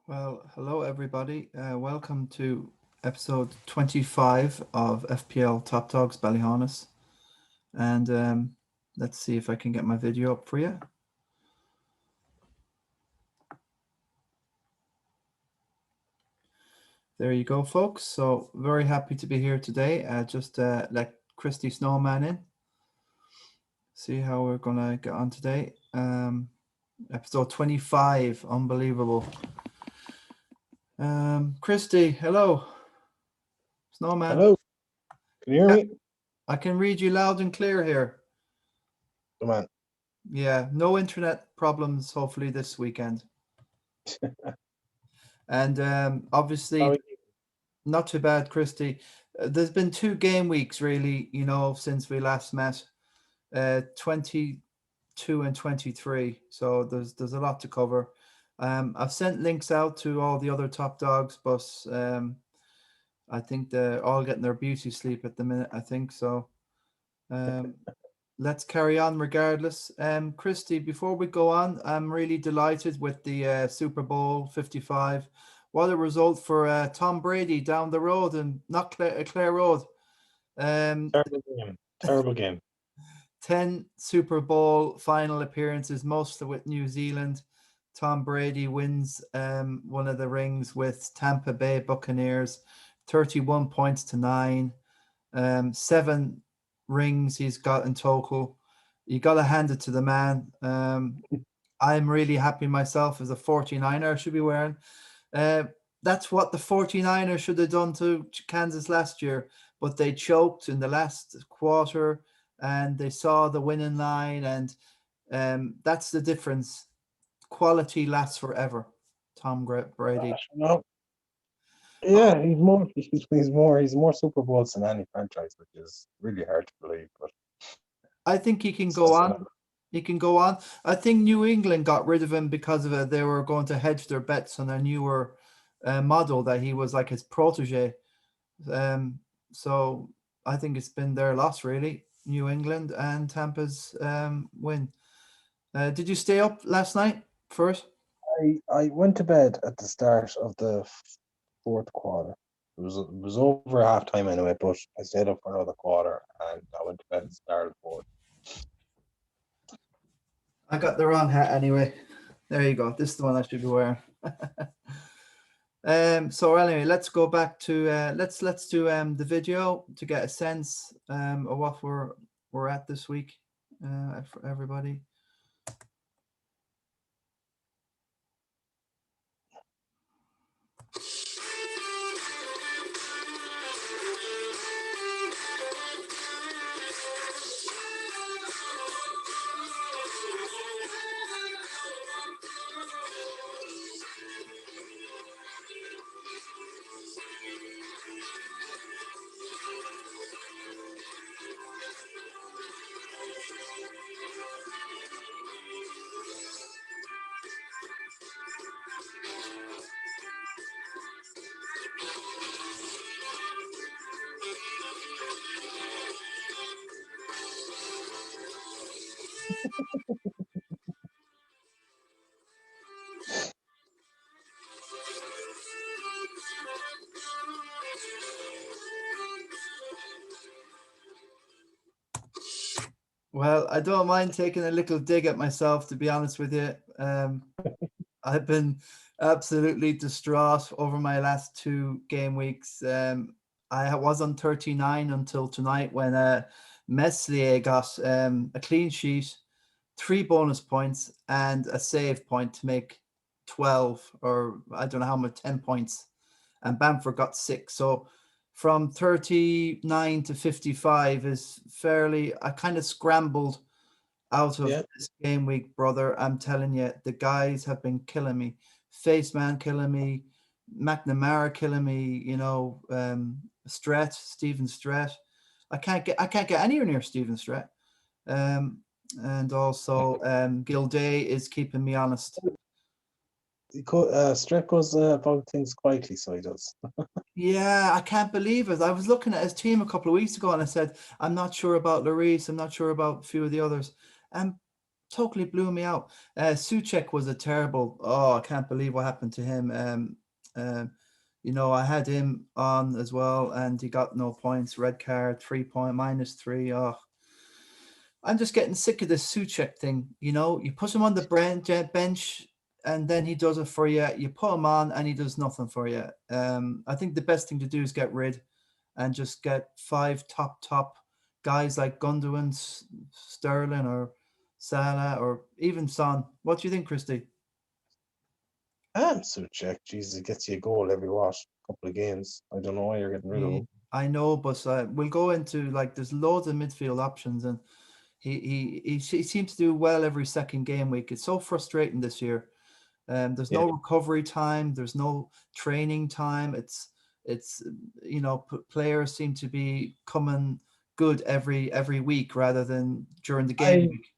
Well, hello everybody. Welcome to episode 25 of FPL Top Dogs Ballyhaunis. And let's see if I can get my video up for you. There you go, folks. So very happy to be here today. Just let Christy Snowman in. See how we're going to get on today. Episode 25. Unbelievable. Christy, hello. Snowman. Hello, can you hear me? I can read you loud and clear here. Come on. Yeah, no internet problems, hopefully, this weekend. And obviously, not too bad, Christy. There's been 2 game weeks, really, since we last met, 22 and 23. So there's a lot to cover. I've sent links out to all the other top dogs, but I think they're all getting their beauty sleep at the minute, I think. So let's carry on regardless. Christy, before we go on, I'm really delighted with the Super Bowl 55. What a result for Tom Brady down the road and not Clare Road. Terrible game. 10 Super Bowl final appearances, most of it with New Zealand. Tom Brady wins one of the rings with Tampa Bay Buccaneers, 31 points to 9. 7 rings he's got in total. You got to hand it to the man. I'm really happy myself as a 49er should be wearing. That's what the 49ers should have done to Kansas last year, but they choked in the last quarter and they saw the winning line, and that's the difference. Quality lasts forever. Tom Brady. No. Yeah, he's more Super Bowls than any franchise, which is really hard to believe. But I think he can go on. He can go on. I think New England got rid of him because of it. They were going to hedge their bets on a newer model that he was like his protege. So I think it's been their loss, really. New England and Tampa's win. Did you stay up last night first? I went to bed at the start of the fourth quarter. It was over halftime anyway, but I stayed up for another quarter and I went to bed at the start of the fourth. I got the wrong hat anyway. There you go. This is the one I should be wearing. So anyway, let's go back to let's do the video to get a sense of what we're at this week for everybody. Well, I don't mind taking a little dig at myself, to be honest with you. I've been absolutely distraught over my last 2 game weeks. I was on 39 until tonight when Meslier got a clean sheet, 3 bonus points, and a save point to make 12, or I don't know how much, 10 points. And Bamford got 6. So from 39 to 55 is fairly, I kind of scrambled out of this game week, brother. I'm telling you, the guys have been killing me. Faceman killing me, McNamara killing me, Stephen Stret. I can't get anywhere near Stephen Stret. And also Gilday is keeping me honest. Stret goes about things quietly, so he does. Yeah, I can't believe it. I was looking at his team a couple of weeks ago and I said, I'm not sure about Lloris. I'm not sure about a few of the others. And totally blew me out. Souček was a terrible. Oh, I can't believe what happened to him. I had him on as well, and he got no points. Red card, 3 point, -3. Oh, I'm just getting sick of this Souček thing. You put him on the bench, and then he does it for you. You put him on, and he does nothing for you. I think the best thing to do is get rid, and just get 5 top guys like Gundogan, Sterling, or Salah, or even Son. What do you think, Christy? Souček, Jesus, it gets you a goal every couple of games. I don't know why you're getting rid of him. I know, but we'll go into there's loads of midfield options, and he seems to do well every second game week. It's so frustrating this year. There's no recovery time. There's no training time. It's players seem to be coming good every week rather than during the game week.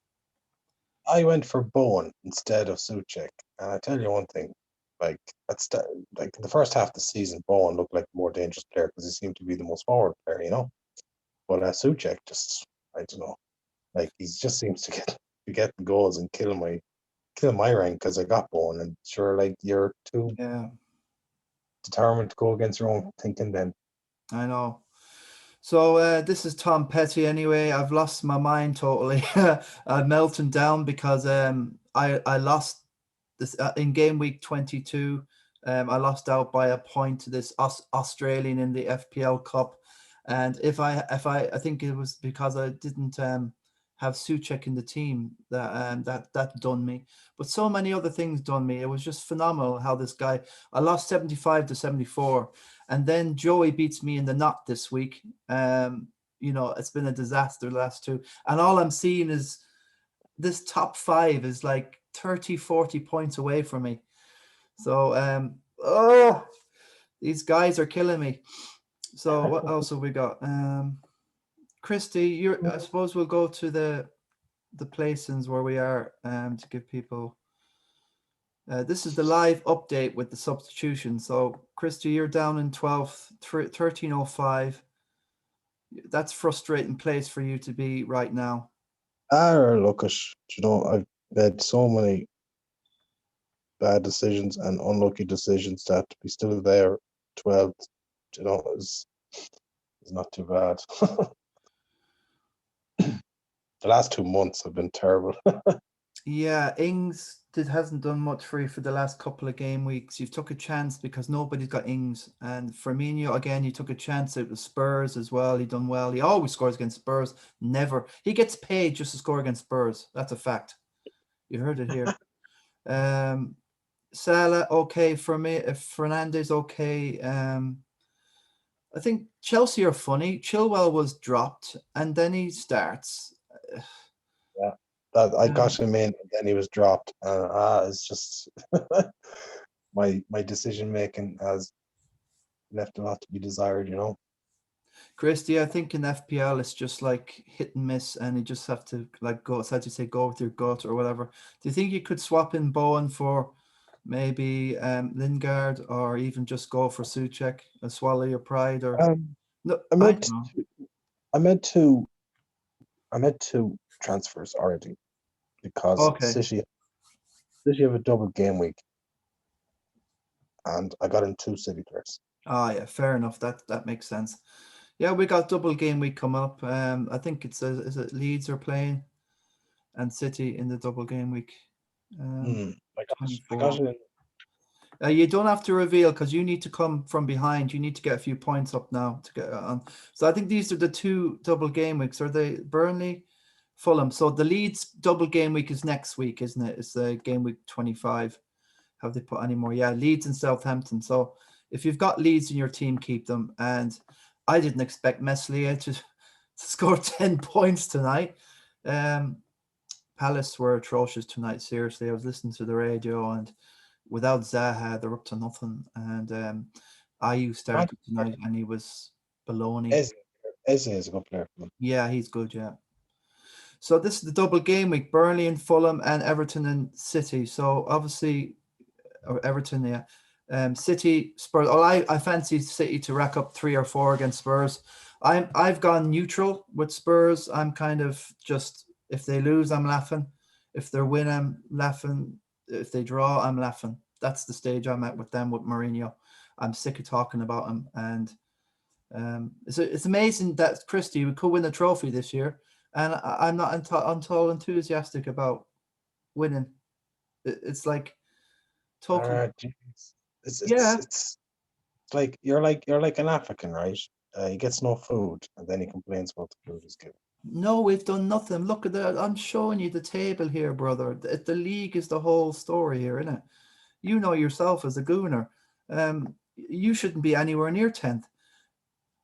I went for Bowen instead of Souček, and I tell you one thing, like in the first half of the season, Bowen looked like a more dangerous player because he seemed to be the most forward player, But Souček just, I don't know, like he just seems to get the goals and kill my rank because I got Bowen, and sure, like you're too determined to go against your own thinking then. I know. So this is Tom Petty anyway. I've lost my mind totally. I'm melting down because I lost this in game week 22. I lost out by a point to this Australian in the FPL Cup, and I think it was because I didn't have Souček in the team that done me. But so many other things done me. It was just phenomenal how this guy. I lost 75-74. And then Joey beats me in the knot this week. It's been a disaster the last two. And all I'm seeing is this top 5 is like 30, 40 points away from me. So, these guys are killing me. So what else have we got? Christy, I suppose we'll go to the placings where we are to give people. This is the live update with the substitution. So, Christy, you're down in 12th, 1305. That's frustrating place for you to be right now. Look, I've made so many bad decisions and unlucky decisions that to be still there 12th, is not too bad. The last 2 months have been terrible. Yeah, Ings hasn't done much for you for the last couple of game weeks. You've took a chance because nobody's got Ings. And Firmino, again, you took a chance at the Spurs as well. He done well. He always scores against Spurs. Never. He gets paid just to score against Spurs. That's a fact. You heard it here. Salah, okay for me. Fernandes, okay. I think Chelsea are funny. Chilwell was dropped, and then he starts. Yeah. I got him in, and then he was dropped. It's just my decision making has left a lot to be desired, Christy, I think in FPL it's just like hit and miss, and you just have to go. It's as you say, go with your gut or whatever. Do you think you could swap in Bowen for maybe Lingard, or even just go for Souček and swallow your pride? Or no, I made two transfers already. Because City have a double game week, and I got in 2 City players. Oh yeah, fair enough. That makes sense. Yeah, we got double game week coming up. I think is it Leeds are playing, and City in the double game week. I got it in. You don't have to reveal because you need to come from behind. You need to get a few points up now to get on. So I think these are the 2 double game weeks. Are they Burnley? Fulham. So the Leeds double game week is next week, isn't it? It's the game week 25. Have they put any more? Yeah, Leeds and Southampton. So if you've got Leeds in your team, keep them. And I didn't expect Meslier to score 10 points tonight. Palace were atrocious tonight. Seriously, I was listening to the radio, and without Zaha, they're up to nothing. And Ayew started tonight, and he was baloney. Eze is a good player. Yeah, he's good. Yeah. So this is the double game week: Burnley and Fulham, and Everton and City. So obviously, or Everton, yeah. City, Spurs. Oh, I fancy City to rack up 3 or 4 against Spurs. I've gone neutral with Spurs. I'm kind of just, if they lose, I'm laughing. If they win, I'm laughing. If they draw, I'm laughing. That's the stage I'm at with them with Mourinho. I'm sick of talking about him, and it's amazing that Christy we could win a trophy this year, and I'm not at all enthusiastic about winning. It's like total. Jeez. It's it's Yeah, it's like you're like an African, right? He gets no food, and then he complains about the food he's given. no, we've done nothing. Look at that. I'm showing you the table here, brother. The league is the whole story here, isn't it? You know yourself as a gooner. You shouldn't be anywhere near 10th.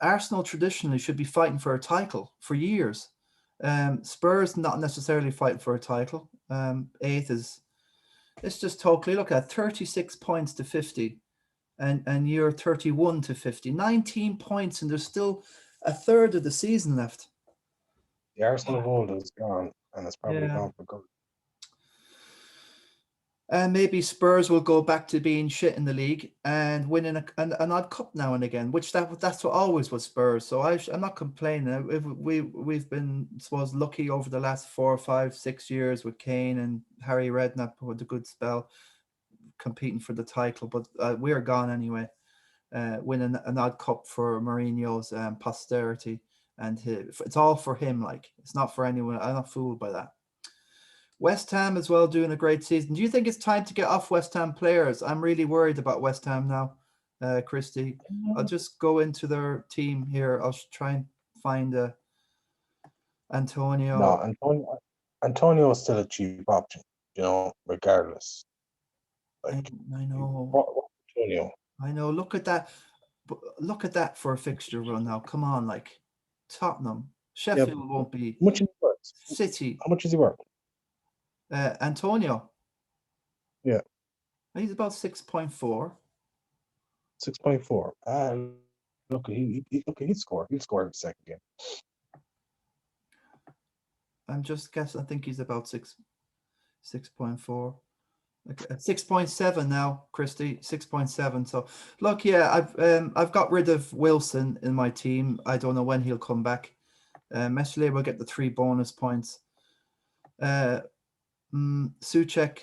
Arsenal traditionally should be fighting for a title for years. Spurs not necessarily fighting for a title. Eighth is it's just totally look at 36 points to 50, and you're 31 to 50. 19 points, and there's still a third of the season left. The Arsenal of old is gone, and it's probably Yeah. gone for good. And maybe Spurs will go back to being shit in the league and winning an odd cup now and again, which that's what always was Spurs. So I'm not complaining. We've been, I suppose, lucky over the last 4, 5, 6 years with Kane and Harry Redknapp with a good spell competing for the title, but we're gone anyway. Winning an odd cup for Mourinho's posterity, and it's all for him. Like it's not for anyone. I'm not fooled by that. West Ham as well doing a great season. Do you think it's time to get off West Ham players? I'm really worried about West Ham now, Christy. I'll just go into their team here. I'll try and find Antonio. No, Antonio is still a cheap option, regardless. Like, I know. what Antonio? I know. Look at that. Look at that for a fixture run now. Come on, like Tottenham. Sheffield won't be. How much is he worth? City. How much is he worth? Antonio. Yeah. He's about 6.4. 6.4. Look, he'd score. He'd score every second game. I'm just guessing. I think he's about 6.4. Okay, 6.7 now, Christy. 6.7. So look, yeah, I've got rid of Wilson in my team. I don't know when he'll come back. Meslier will get the 3 bonus points. Souček,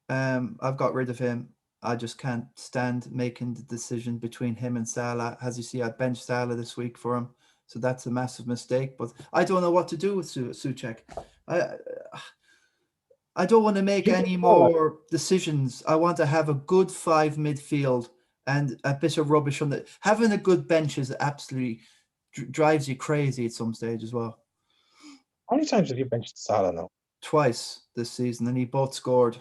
I've got rid of him. I just can't stand making the decision between him and Salah. As you see, I benched Salah this week for him, so that's a massive mistake. But I don't know what to do with Souček. I don't want to make any more decisions. I want to have a good 5 midfield and a bit of rubbish on the. Having a good bench is absolutely drives you crazy at some stage as well. How many times have you benched Salah now? Twice this season, and he both scored.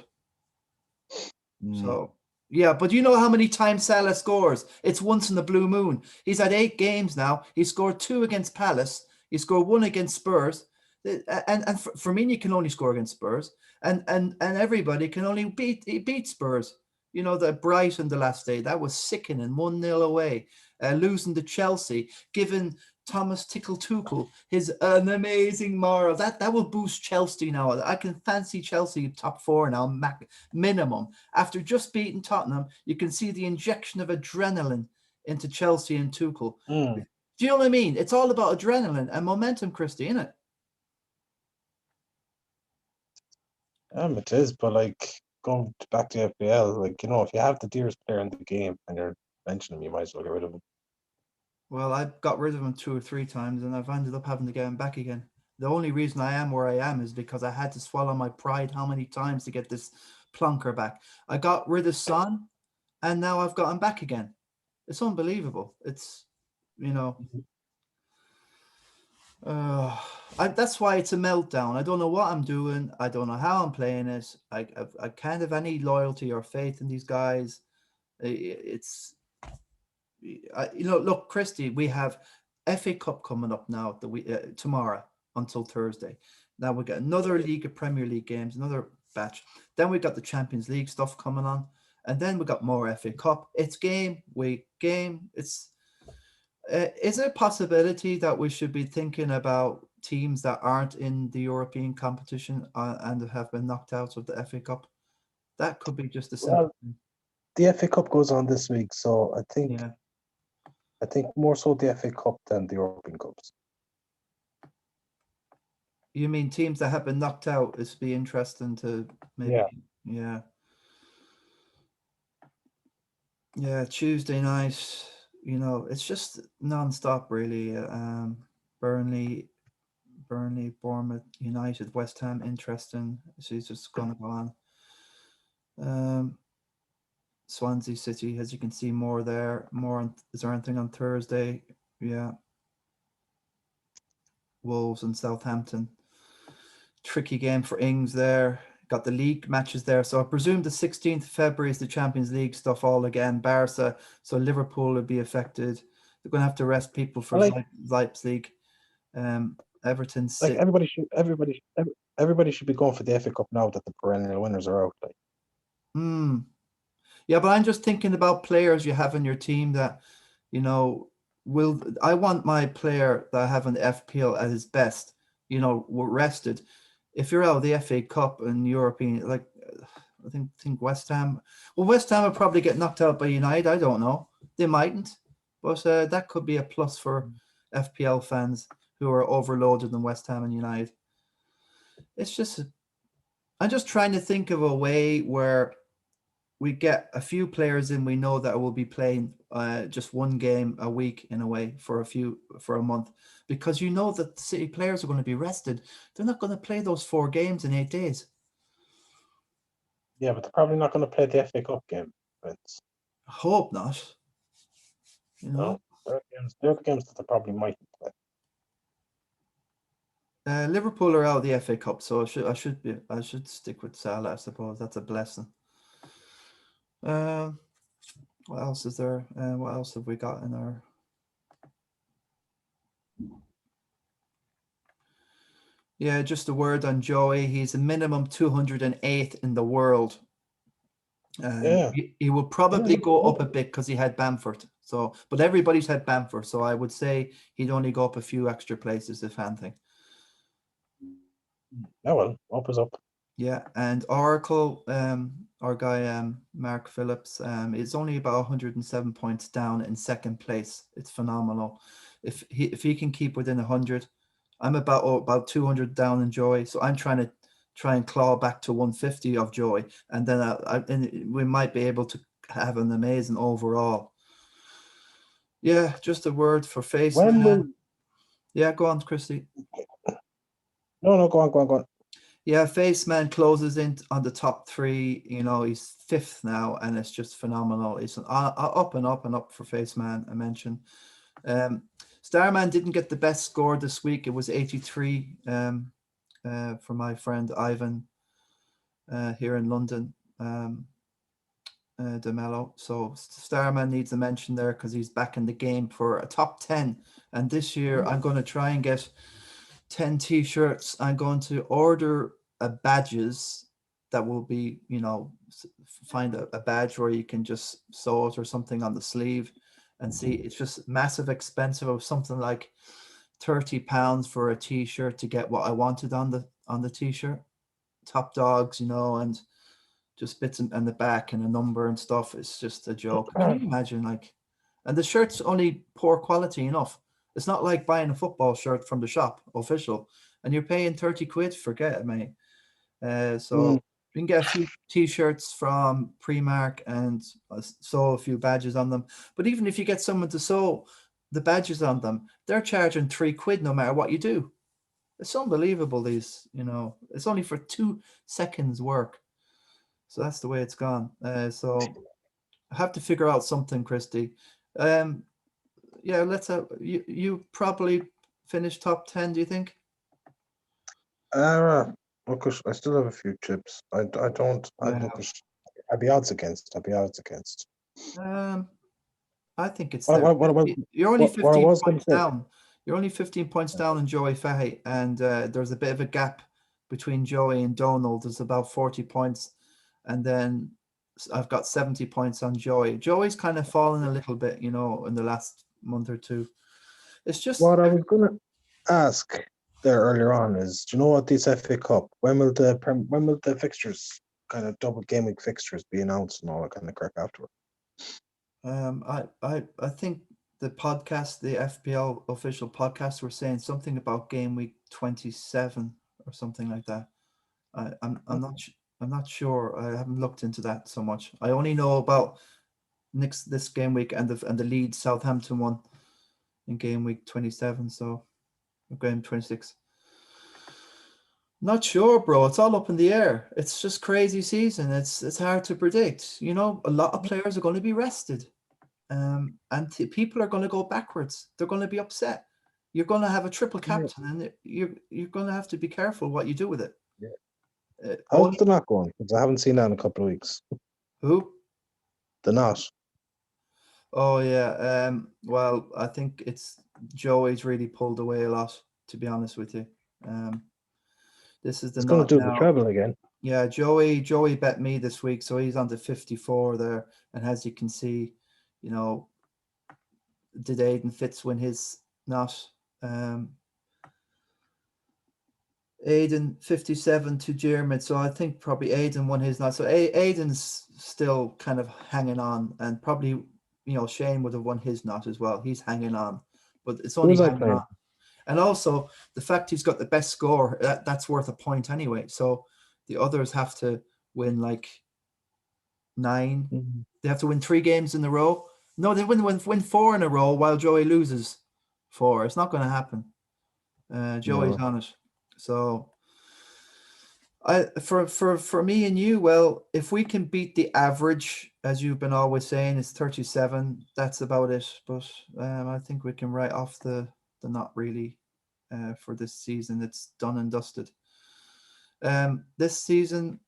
So yeah, but you know how many times Salah scores? It's once in the blue moon. He's had 8 games now. He scored 2 against Palace. He scored 1 against Spurs. And Firmino can only score against Spurs. And everybody can only beat Spurs. You know, the Brighton the last day, that was sickening. 1-0 away. Losing to Chelsea, giving Thomas Tuchel an amazing moral. That will boost Chelsea now. I can fancy Chelsea top 4 now, minimum. After just beating Tottenham, you can see the injection of adrenaline into Chelsea and Tuchel. Do you know what I mean? It's all about adrenaline and momentum, Christy, isn't it? It is, but like going back to FPL, like if you have the dearest player in the game and you're benching him, you might as well get rid of him. Well, I've got rid of him 2 or 3 times, and I've ended up having to get him back again. The only reason I am where I am is because I had to swallow my pride how many times to get this plonker back. I got rid of Son, and now I've got him back again. It's unbelievable. It's, that's why it's a meltdown. I don't know what I'm doing. I don't know how I'm playing it. I can't have any loyalty or faith in these guys. It's, look, Christy, we have FA Cup coming up now tomorrow until Thursday. Now we got another League of Premier League games, another batch. Then we got the Champions League stuff coming on, and then we got more FA Cup. It's game week game. It's is there a possibility that we should be thinking about teams that aren't in the European competition and have been knocked out of the FA Cup? That could be just a simple thing. The FA Cup goes on this week, so I think more so the FA Cup than the European Cups. You mean teams that have been knocked out? It's be interesting to maybe, yeah. Tuesday night. It's just non-stop really. Burnley, Bournemouth, United, West Ham. Interesting. She's just going to go on. Swansea City, as you can see, more there. Is there anything on Thursday? Yeah. Wolves and Southampton. Tricky game for Ings there. Got the league matches there. So I presume the 16th of February is the Champions League stuff all again. Barca. So Liverpool will be affected. They're going to have to rest people for Leipzig. Everton. Like everybody should be going for the FA Cup now that the perennial winners are out. Like. Yeah, but I'm just thinking about players you have in your team that, I want my player that I have in the FPL at his best, rested. If you're out of the FA Cup and European, like I think West Ham. Well, West Ham will probably get knocked out by United. I don't know. They mightn't, but that could be a plus for FPL fans who are overloaded in West Ham and United. It's just, I'm just trying to think of a way where we get a few players in we know that will be playing just one game a week in a way for a month, because that the City players are going to be rested. They're not going to play those 4 games in 8 days. Yeah, but they're probably not going to play the FA Cup game. I hope not. No, they're the games that they probably might play. Liverpool are out of the FA Cup, so I should stick with Salah. I suppose that's a blessing. What else is there? What else have we got in our? Yeah, just a word on Joey. He's a minimum 208 in the world. He will probably go up a bit because he had Bamford. So, but everybody's had Bamford, so I would say he'd only go up a few extra places, if anything. Yeah, well, up is up. Yeah, and Oracle, our guy Mark Phillips, is only about 107 points down in second place. It's phenomenal. If he can keep within 100, I'm about 200 down in Joy, so I'm trying and claw back to 150 of Joy, and then and we might be able to have an amazing overall. Yeah, just a word for Faceman. Yeah, go on, Christy. No, go on. Yeah, Faceman closes in on the top 3. He's 5th now, and it's just phenomenal. It's an up and up for Faceman. I mentioned. Starman didn't get the best score this week. It was 83 for my friend Ivan here in London, DeMello. So Starman needs a mention there because he's back in the game for a top 10. And this year I'm going to try and get 10 t-shirts. I'm going to order badges that will be, find a badge where you can just sew it or something on the sleeve and see. It's just massive expensive of something like £30 for a t-shirt to get what I wanted on the t-shirt. Top dogs, and just bits and the back and a number and stuff. It's just a joke. Can you imagine, and the shirt's only poor quality enough. It's not like buying a football shirt from the shop, official, and you're paying 30 quid. Forget it, mate. So you can get a few t-shirts from Primark and sew a few badges on them. But even if you get someone to sew the badges on them, they're charging 3 quid no matter what you do. It's unbelievable. It's only for 2 seconds work. So that's the way it's gone. So I have to figure out something, Christy. Yeah, let's have you probably finish top 10, do you think? Because I still have a few chips. I don't. I'd be odds against. I think it's there. You're only 15 points down. You're only 15 points down in Joey Fahey, and there's a bit of a gap between Joey and Donald. There's about 40 points, and then I've got 70 points on Joey. Joey's kind of fallen a little bit, in the last month or two. It's just what I was going to ask there earlier on is, do you know what this FA Cup? When will the fixtures, kind of double game week fixtures, be announced and all that kind of crap afterward? I think the podcast, the FPL official podcast, were saying something about game week 27. or something like that. I'm not sure. I haven't looked into that so much. I only know about this game week and the Leeds Southampton one in game week 27. So game 26. Not sure, bro. It's all up in the air. It's just crazy season. It's hard to predict. You know, a lot of players are going to be rested, and people are going to go backwards. They're going to be upset. You're going to have a triple Yeah. captain, and you're going to have to be careful what you do with it. Yeah. How's the knot going? Because I haven't seen that in a couple of weeks. Who? The knot. Oh yeah. Well, I think it's Joey's really pulled away a lot. To be honest with you, this is the It's going knot to do the now. treble again. Yeah, Joey bet me this week, so he's on the 54 there. And as you can see, you know, did Aiden Fitz win his knot? Aiden 57 to Jeremy, so I think probably Aiden won his knot. So Aiden's still kind of hanging on, and probably, you know, Shane would have won his knot as well. He's hanging on, but it's only Who's I hanging playing? on. And also the fact he's got the best score, that's worth a point anyway. So the others have to win like 9. Mm-hmm. They have to win 3 games in a row. No, they win 4 in a row while Joey loses 4. It's not going to happen. Joey's No. on it. So for me and you, well, if we can beat the average, as you've been always saying, it's 37. That's about it. But I think we can write off the not really for this season. It's done and dusted. This season,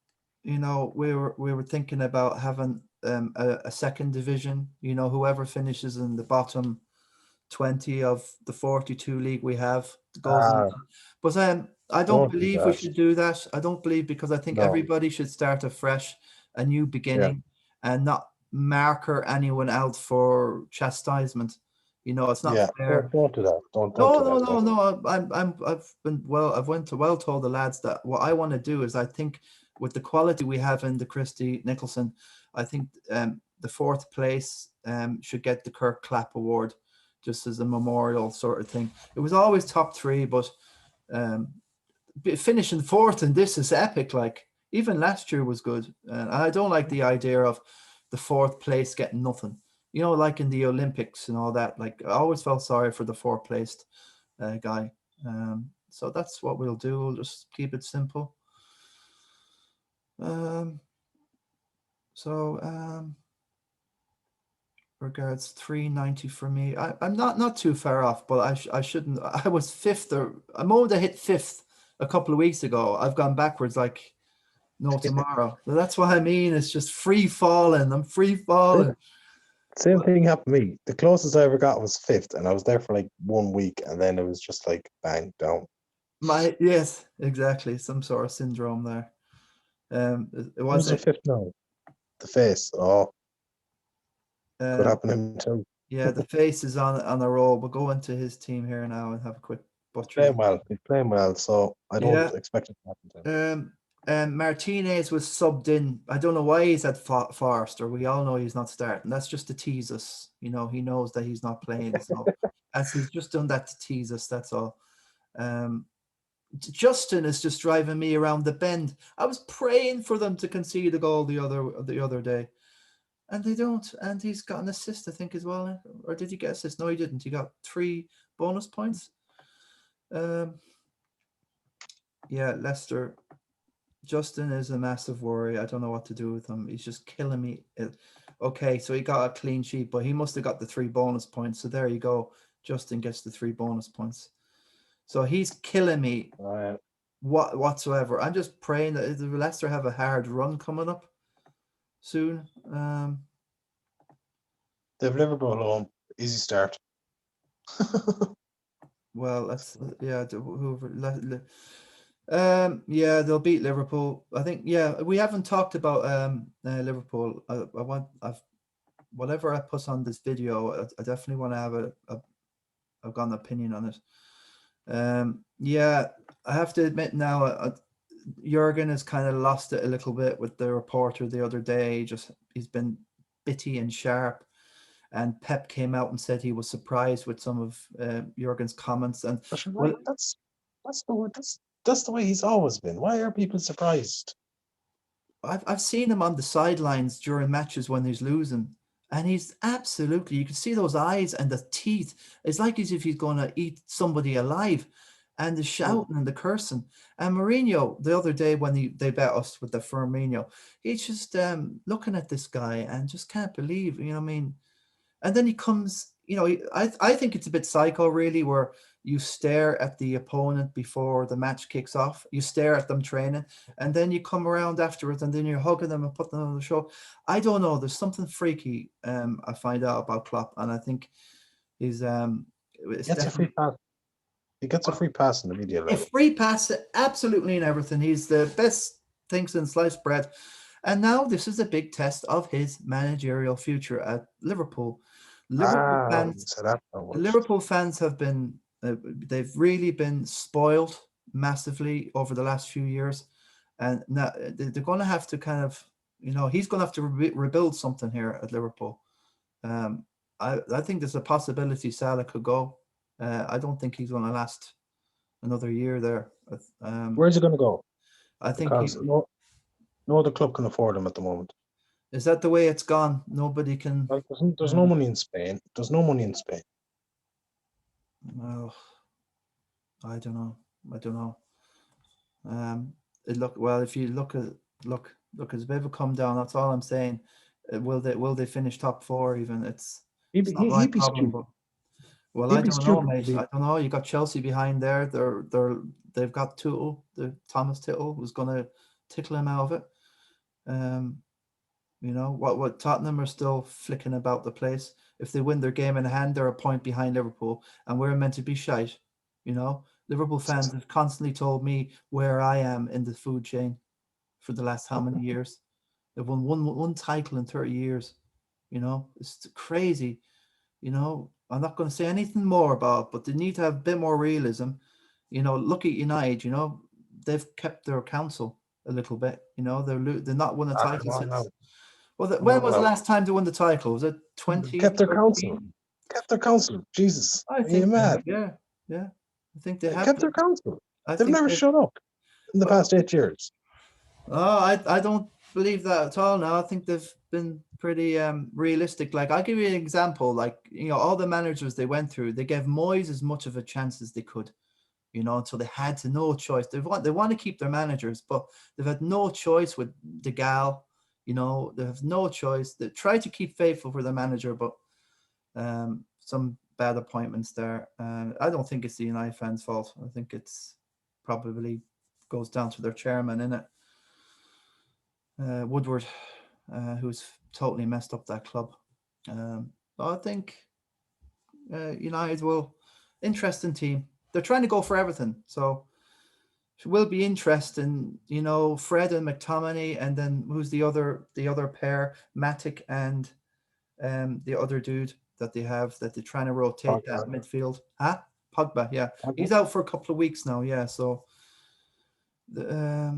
you know, we were thinking about having a second division. You know, whoever finishes in the bottom 20 of the 42 league we have goes into. But I don't believe we should do that. I don't believe, because I think everybody should start afresh, a new beginning, and not marker anyone out for chastisement. You know, it's not fair. Don't do that. Don't do that. No. I've well told the lads that what I want to do is, I think with the quality we have in the Christy Nicholson, I think the 4th place should get the Kirk Clapp Award, just as a memorial sort of thing. It was always top 3, but finishing 4th in this is epic. Like, even last year was good, and I don't like the idea of the 4th place getting nothing. You know, like in the Olympics and all that. Like, I always felt sorry for the 4th placed guy. So that's what we'll do. We'll just keep it simple. Regards 390 for me. I'm not too far off, but I shouldn't. I was 5th, or a moment I hit 5th a couple of weeks ago. I've gone backwards like no tomorrow. So that's what I mean. It's just free falling. I'm free falling. Same thing happened to me. The closest I ever got was 5th, and I was there for like 1 week, and then it was just like bang down. Yes, exactly. Some sort of syndrome there. It was the 5th now. The face. Oh, could happen to him too. Yeah, the face is on a roll. We'll go into his team here now and have a quick butcher. He's playing well, so I don't expect it to happen to him. Martinez was subbed in. I don't know why he's at Forrester. We all know he's not starting. That's just to tease us. You know, he knows that he's not playing. So he's just done that to tease us. That's all. Justin is just driving me around the bend. I was praying for them to concede a goal the other day, and they don't. And he's got an assist, I think, as well. Or did he get assist? No, he didn't. He got 3 bonus points. Yeah, Leicester. Justin is a massive worry. I don't know what to do with him. He's just killing me. Okay, so he got a clean sheet, but he must have got the 3 bonus points. So there you go. Justin gets the 3 bonus points. So he's killing me whatsoever. I'm just praying that Leicester have a hard run coming up soon. They've Liverpool home. Easy start. Well, that's yeah, they'll beat Liverpool. I think. Yeah, we haven't talked about Liverpool. Whatever I put on this video, I definitely want to have I've got an opinion on it. Yeah, I have to admit now, Jurgen has kind of lost it a little bit with the reporter the other day. He's been bitty and sharp. And Pep came out and said he was surprised with some of Jurgen's comments. And that's the word. that's the way he's always been. Why are people surprised? I've seen him on the sidelines during matches when he's losing, and he's absolutely, you can see those eyes and the teeth. It's like as if he's going to eat somebody alive, and the shouting and the cursing. And Mourinho, the other day when they bet us with the Firmino, he's just looking at this guy and just can't believe, you know what I mean? And then he comes, you know, I think it's a bit psycho, really, where you stare at the opponent before the match kicks off. You stare at them training, and then you come around afterwards, and then you're hugging them and putting them on the show. I don't know. There's something freaky. I find out about Klopp, and I think he's it's Gets a free definitely pass. He gets a free pass in the media. a Like, free pass, absolutely, in everything. He's the best thing since sliced bread. And now this is a big test of his managerial future at Liverpool. Liverpool fans so that's not much. Liverpool fans have been, they've really been spoiled massively over the last few years. And now they're going to have to kind of, you know, he's going to have to rebuild something here at Liverpool. I think there's a possibility Salah could go. I don't think he's going to last another year there. Where's he going to go? I think Because no other club can afford him at the moment. is that the way it's gone? Nobody can. Like, there's no money in Spain. There's no money in Spain. Well, I don't know. I don't know. It look well. If you look, it's a bit of a come down. That's all I'm saying. Will they finish top four? Even it's not my He'd be problem. stupid. But well, He'd I be don't know, stupid. mate. I don't know. You got Chelsea behind there. They've got Tuchel, the Thomas Tuchel, who's going to tickle him out of it. You know what Tottenham are still flicking about the place. If they win their game in hand, they're a point behind Liverpool, and we're meant to be shite. You know, Liverpool fans have constantly told me where I am in the food chain for the last how many years. They've won one title in 30 years. You know, it's crazy. You know, I'm not going to say anything more about it, but they need to have a bit more realism. You know, look at United. You know, they've kept their counsel a little bit. You know, they're not won a title Come on since. now. Well, Come when on was the now. last time they won the title? Was it Kept their counsel. 2013? Kept their counsel. Jesus. I Are you think they mad? have. Yeah, yeah. I think they have. Kept their counsel. I They've think never they've. shut up in the Well, past 8 years. oh, I don't believe that at all. Now I think they've been pretty realistic. Like I'll give you an example. Like you know, all the managers they went through, they gave Moyes as much of a chance as they could. You know, until they had to no choice. They want to keep their managers, but they've had no choice with De Gea. You know, they have no choice. They try to keep faithful for their manager, but some bad appointments there. I don't think it's the United fans' fault. I think it's probably goes down to their chairman, in it, Woodward, who's totally messed up that club. I think United will interesting team. They're trying to go for everything, so it will be interesting. You know, Fred and McTominay, and then who's the other pair, Matic and the other dude that they have that they're trying to rotate that midfield. Pogba, yeah. He's out for a couple of weeks now, yeah. So, yeah,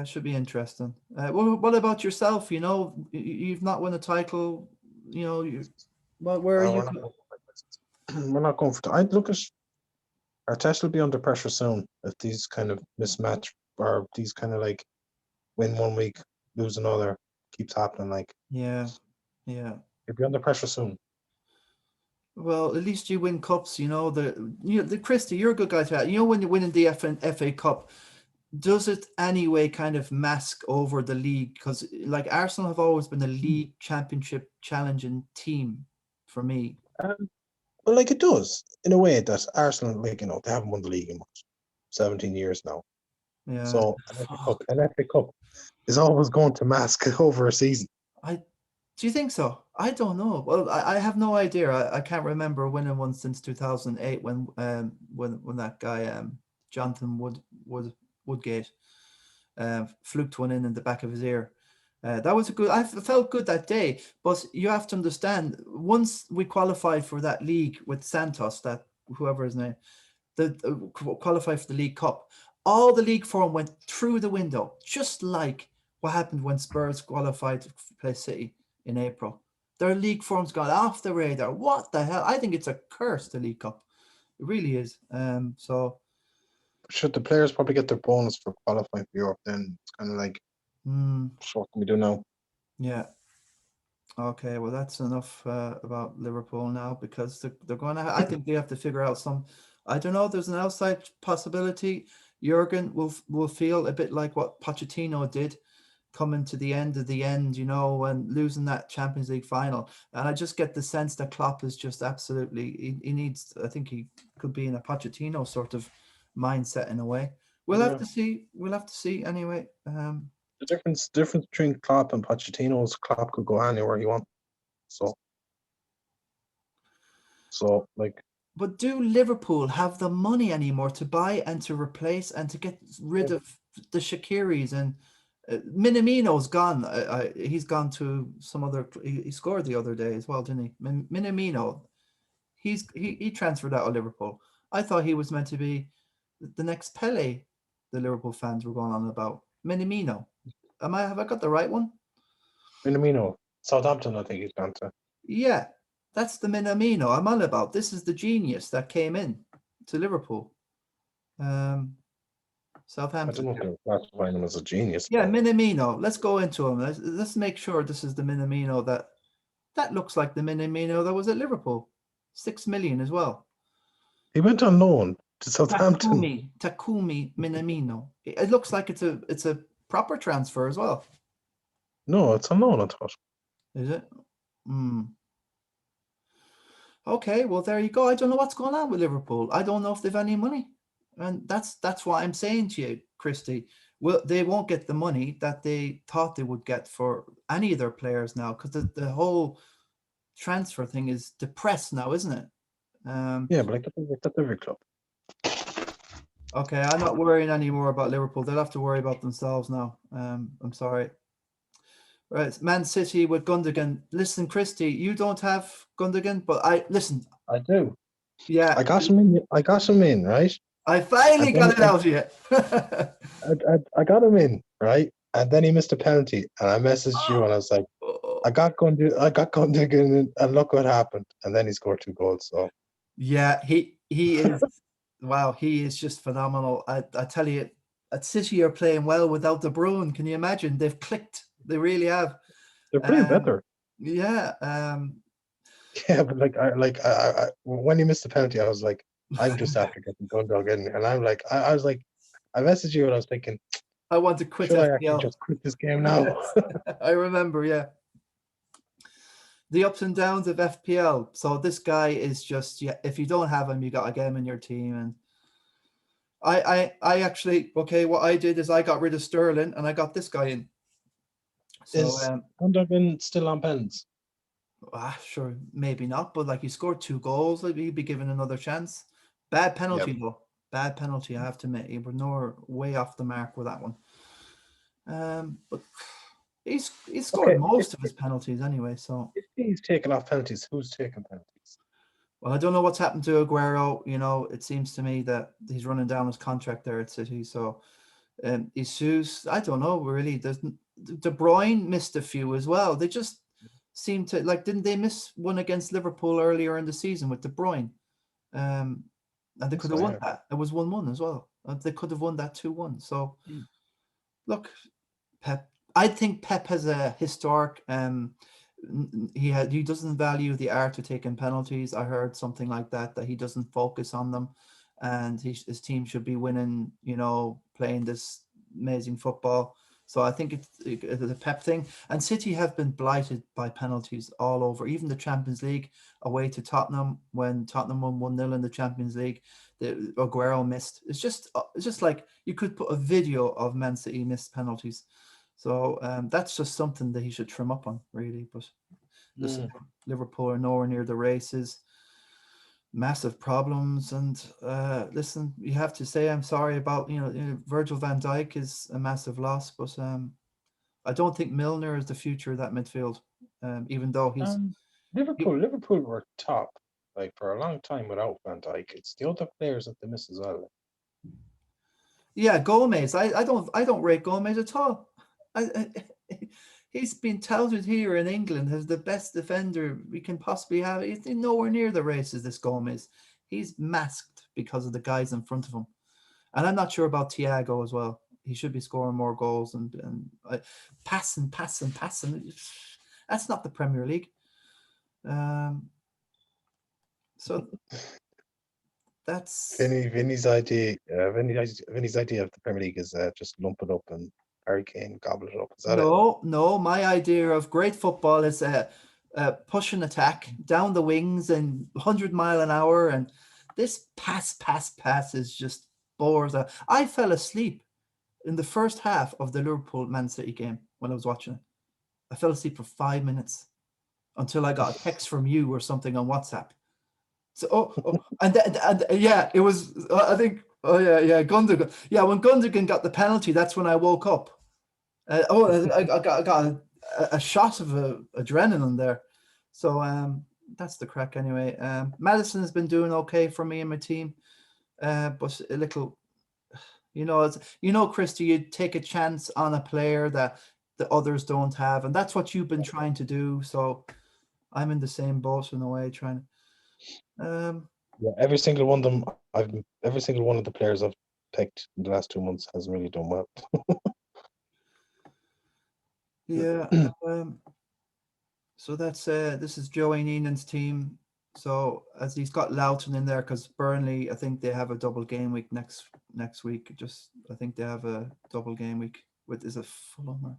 it should be interesting. What about yourself? You know, you've not won a title. You know, where are you? We're not going for. I'd look at our test will be under pressure soon if these kind of mismatch or these kind of like win one week, lose another keeps happening. Like, yeah. you'll be under pressure soon. Well, at least you win cups. You know the Christy, you're a good guy to that. You know when you're winning the FA Cup, does it anyway kind of mask over the league? Because like Arsenal have always been a league championship challenging team for me. Well, like it does in a way that Arsenal, like they haven't won the league in 17 years now. Yeah. So an FA Cup is always going to mask over a season. Do you think so? I don't know. Well, I have no idea. I can't remember winning one since 2008 when that guy Jonathan Woodgate fluked one in the back of his ear. That was a good. I felt good that day. But you have to understand, once we qualified for that league with Santos, that whoever his name, qualified for the League Cup, all the league form went through the window, just like what happened when Spurs qualified to play City in April. Their league form's gone off the radar. What the hell? I think it's a curse, the League Cup. It really is. So should the players probably get their bonus for qualifying for Europe? Then it's kind of like, what can we do now? Yeah. Okay, well, that's enough about Liverpool now, because they're going to. I think they have to figure out some. I don't know. There's an outside possibility. Jurgen will feel a bit like what Pochettino did, coming to the end of the end, and losing that Champions League final. And I just get the sense that Klopp is just absolutely. He needs. I think he could be in a Pochettino sort of mindset in a way. We'll have to see. We'll have to see anyway. The difference between Klopp and Pochettino is Klopp could go anywhere he wants. So like. But do Liverpool have the money anymore to buy and to replace and to get rid of the Shakiris? And Minamino's gone. He's gone to some other. He scored the other day as well, didn't he? Minamino. He transferred out of Liverpool. I thought he was meant to be the next Pele. The Liverpool fans were going on about Minamino. Have I got the right one? Minamino, Southampton, I think he's gone to. Yeah, that's the Minamino I'm on about. This is the genius that came in to Liverpool. Southampton. I don't know if they're classifying him as a genius. Yeah, Minamino. Let's go into him. Let's make sure this is the Minamino that looks like the Minamino that was at Liverpool. 6 million as well. He went on loan to Southampton. Takumi Minamino. It looks like it's a proper transfer as well. No, it's on loan, I thought. Is it? Okay, well, there you go. I don't know what's going on with Liverpool. I don't know if they've any money. And that's what I'm saying to you, Christy. Well, they won't get the money that they thought they would get for any of their players now, because the whole transfer thing is depressed now, isn't it? Yeah, but that's every club. Okay, I'm not worrying anymore about Liverpool. They'll have to worry about themselves now. I'm sorry. Right, Man City with Gundogan. Listen, Christy, you don't have Gundogan, but I I do. Yeah, I got him in, right? I finally got it out of you. I got him in, right? And then he missed a penalty, and I messaged you, and I was like, I got Gundogan in, and look what happened. And then he scored 2 goals. So yeah, he is. Wow, he is just phenomenal. I tell you, at City are playing well without De Bruyne. Can you imagine? They've clicked. They really have. They're playing better. Yeah. Yeah, but I when he missed the penalty, I was like, I'm just after getting Gundogan, and I'm like, I was like, I messaged you, and I was thinking, I want to quit should FPL. I actually just quit this game now? I remember, yeah. The ups and downs of FPL. So this guy is just, if you don't have him, you got to get him in your team. And I actually, okay, what I did is I got rid of Sterling and I got this guy in. So is Gundogan still on pens? Sure, maybe not, but he scored 2 goals, he'd be given another chance. Bad penalty though. Bad penalty, I have to admit. He was way off the mark with that one. But he's scored most of his penalties anyway. So if he's taking off penalties, who's taking penalties? Well, I don't know what's happened to Aguero. It seems to me that he's running down his contract there at City. So Jesus, I don't know really. De Bruyne missed a few as well. They just seem to didn't they miss one against Liverpool earlier in the season with De Bruyne? And they could have won that. It was 1-1 as well. They could have won that 2-1. So look, Pep. I think Pep has a historic. He doesn't value the art of taking penalties. I heard something like that he doesn't focus on them, and his team should be winning. Playing this amazing football. So I think it's a Pep thing. And City have been blighted by penalties all over. Even the Champions League away to Tottenham, when Tottenham won 1-0 in the Champions League, the Aguero missed. It's just like you could put a video of Man City missed penalties. So that's just something that he should trim up on, really. But listen, Liverpool are nowhere near the races. Massive problems, and listen, you have to say I'm sorry about Virgil van Dijk is a massive loss, but I don't think Milner is the future of that midfield. Even though he's Liverpool were top for a long time without Van Dijk. It's the other players that they miss as well. Yeah, Gomez. I don't rate Gomez at all. He's been touted here in England as the best defender we can possibly have. He's nowhere near the races, this Gomez. He's masked because of the guys in front of him. And I'm not sure about Thiago as well. He should be scoring more goals and passing. That's not the Premier League. So that's Vinny's idea. Vinny's idea of the Premier League is just lump it up and Harry Kane gobble it up. Is that it? no. My idea of great football is push and attack down the wings and 100-mile-an-hour, and this pass is just bores out. I fell asleep in the first half of the Liverpool-Man City game when I was watching it. I fell asleep for 5 minutes until I got a text from you or something on WhatsApp. So, and yeah, it was, I think, Gundogan. Yeah, when Gundogan got the penalty, that's when I woke up. I got a shot of adrenaline there. So that's the crack anyway. Madison has been doing okay for me and my team, but a little, Christy, you take a chance on a player that the others don't have, and that's what you've been trying to do. So I'm in the same boat in a way, trying to. Yeah, every single one of them. Every single one of the players I've picked in the last 2 months hasn't really done well. Yeah. So that's this is Joey Neenan's team. So as he's got Loughton in there because Burnley, I think they have a double game week next week. I think they have a double game week with is a Fulham.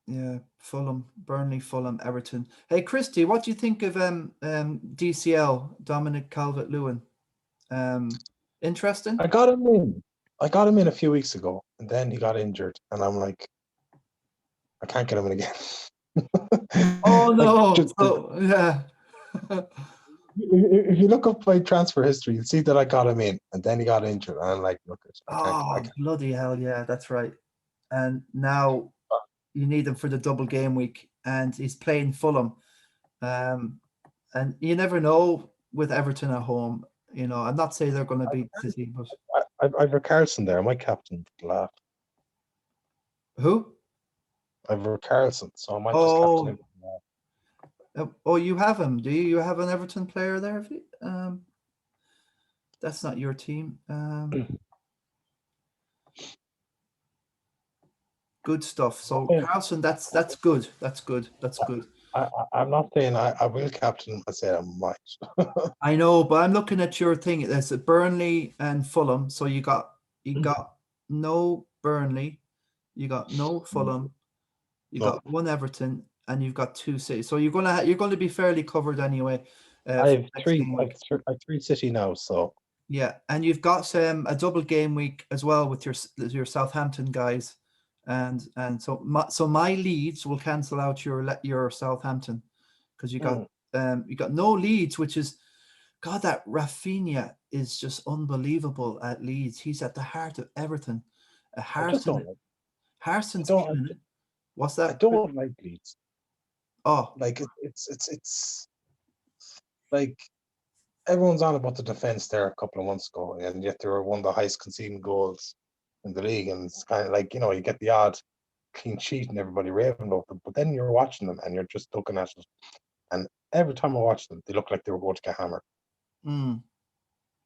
Yeah, Fulham, Burnley, Fulham, Everton. Hey, Christy, what do you think of DCL, Dominic Calvert-Lewin? Interesting? I got him in a few weeks ago, and then he got injured, and I'm like, I can't get him in again. Oh no! Yeah. If you look up my transfer history, you'll see that I got him in, and then he got injured, and I'm like, look, I can't. Bloody hell! Yeah, that's right. And now you need him for the double game week, and he's playing Fulham. And you never know with Everton at home. I'm not saying they're going to beat City, but I've Carlson there. My captain laugh. Who? I've Carlson, so I might just captain him. Oh, you have him. Do you? You have an Everton player there? That's not your team. Good stuff. So Carlson, that's good. That's good. I'm not saying I will captain. I say I might. I know, but I'm looking at your thing. There's a Burnley and Fulham. So you got no Burnley, you got no Fulham, you got one Everton, and you've got 2 City. So you're gonna be fairly covered anyway. I have 3 City now, so yeah, and you've got a double game week as well with your Southampton guys, and so my Leeds will cancel out your Southampton because you got no Leeds, which is, God, that Rafinha is just unbelievable at Leeds. He's at the heart of everything. Harson's killing it. What's that? I don't like Leeds. Oh, like it's like everyone's on about the defense there a couple of months ago, and yet they were one of the highest conceding goals in the league, and it's kind of like, you get the odd clean sheet and everybody raving about them, but then you're watching them and you're just looking at it, and every time I watch them, they look like they were going to get hammered.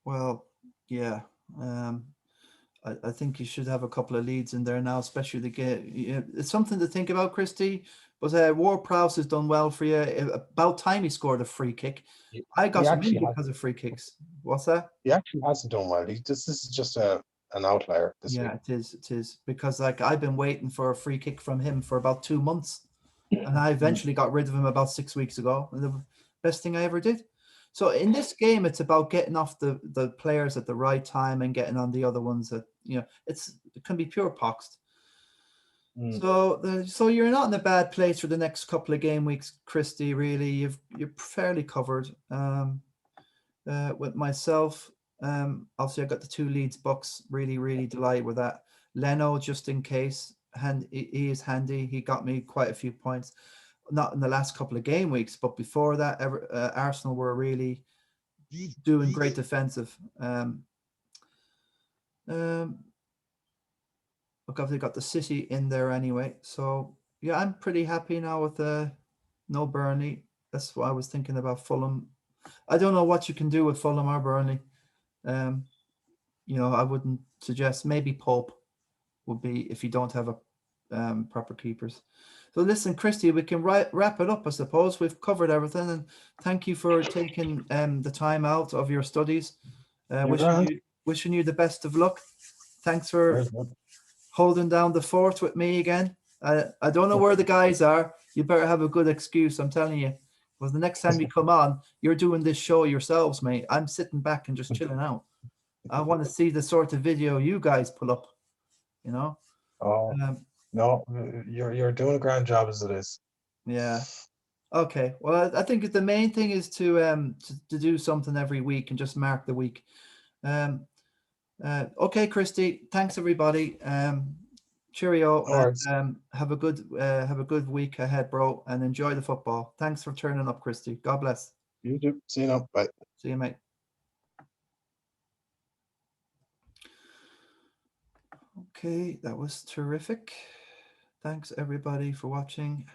Well, yeah. I think you should have a couple of leads in there now, especially the game. It's something to think about, Christy. But Ward-Prowse has done well for you. About time he scored a free kick. I got him in because of free kicks. What's that? He actually hasn't done well. This is just an outlier this week. Yeah, it is. Because I've been waiting for a free kick from him for about 2 months. And I eventually got rid of him about 6 weeks ago. And the best thing I ever did. So in this game, it's about getting off the players at the right time and getting on the other ones that, it can be pure poxed. So you're not in a bad place for the next couple of game weeks, Christy. Really, you're fairly covered. With myself, obviously I got the 2 Leeds Bucks. Really delighted with that. Leno, just in case, he is handy. He got me quite a few points, not in the last couple of game weeks, but before that, Arsenal were really doing great defensive. Look, I've got the City in there anyway. So, yeah, I'm pretty happy now with no Burnley. That's what I was thinking about. Fulham I don't know what you can do with Fulham or Burnley. I wouldn't suggest, maybe Pope would be if you don't have a proper keepers. So listen, Christy, we can wrap it up, I suppose. We've covered everything, and thank you for taking the time out of your studies. Wishing you the best of luck. Thanks for holding down the fort with me again. I don't know where the guys are. You better have a good excuse, I'm telling you. Because the next time you come on, you're doing this show yourselves, mate. I'm sitting back and just chilling out. I want to see the sort of video you guys pull up, Oh, no, you're doing a grand job as it is. Yeah. Okay. Well, I think the main thing is to do something every week and just mark the week. Okay, Christy. Thanks, everybody. Cheerio. And, have a good week ahead, bro, and enjoy the football. Thanks for turning up, Christy. God bless. You too. See you now. Bye. See you, mate. Okay, that was terrific. Thanks, everybody, for watching.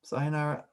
Sayonara.